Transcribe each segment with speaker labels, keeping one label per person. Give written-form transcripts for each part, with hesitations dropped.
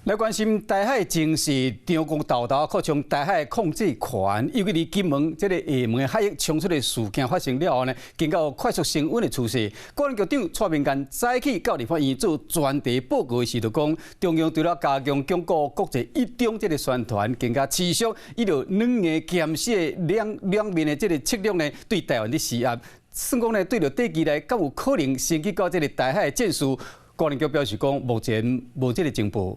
Speaker 1: 来关心台海情势，中共豆豆扩充台海控制权，尤其是金门这个厦门海域冲突的事件发生了后呢，更有快速升温的趋势。国安局长蔡明干早起到立法院做专题报告时，就讲中央除了加强巩固国际一中这个宣传，更加持续伊就软硬兼施两面的这个策略呢，对台湾的施压。算讲呢，对着短期内，敢有可能升级到这个台海战术？国安局表示讲，目前无这个情报。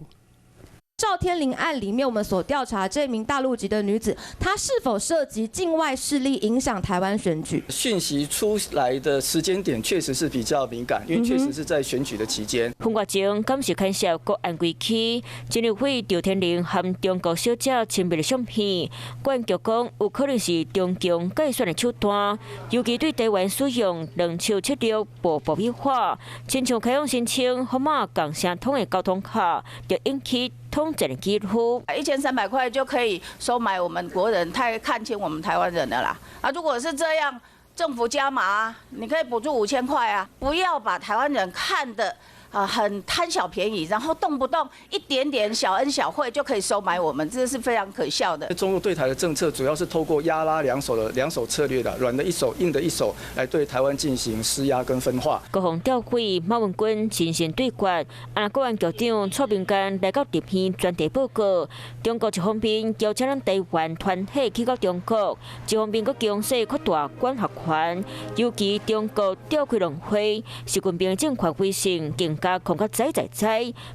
Speaker 2: 赵天麟案里面，我们所调查这名大陆籍的女子，她是否涉及境外势力影响台湾选举？
Speaker 3: 讯息出来的时间点确实是比较敏感，因为确实是在选举的期间。
Speaker 4: 彭国正敢是牵涉国安危机，监委会赵天麟和中国小姐亲密的相片，国安局讲有可能是中共计算的手段，尤其对台湾使用两手策略步步变化，亲像开放申请号码共相通的交通卡，就引起通整的几乎
Speaker 5: 1300块就可以收买我们国人，太看清我们台湾人了啦！啊，如果是这样，政府加码，你可以补助5000块啊！不要把台湾人看得很贪小便宜，然后动不动一点点小恩小惠就可以收买我们，这是非常可笑的。
Speaker 3: 中共对台的政策主要是透过压拉两手策略的，软的一手，硬的一手，来对台湾进行施压跟分化。
Speaker 4: 国防调会马文君亲身对决，国安局长蔡明干来到立院专题报告。中国一方面邀请咱台湾团体去到中国，一方面佫强势扩大管辖权，尤其中国召开两会，习近平政权威信更加恐吓在，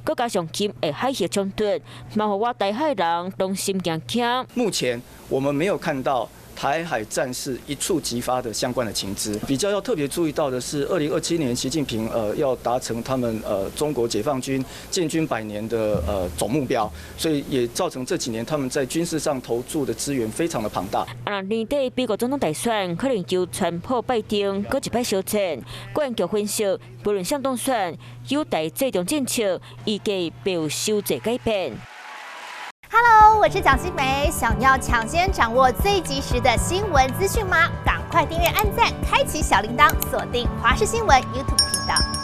Speaker 4: 佮加上金的海峡冲突，嘛互我台海人拢心惊惊。
Speaker 3: 目前我们没有看到台海战事一触即发的相关的情资。比较要特别注意到的是，2027年习近平要达成他们中国解放军建军100年的总目标，所以也造成这几年他们在军事上投注的资源非常的庞大。
Speaker 4: 年底美国总统大选可能由川普拜登搁一摆相战，国安局分析，不论向当选，有台这种政策预计必有修正改变。
Speaker 6: Hello， 我是蒋欣梅。想要抢先掌握最及时的新闻资讯吗？赶快订阅、按赞、开启小铃铛，锁定华视新闻 YouTube 频道。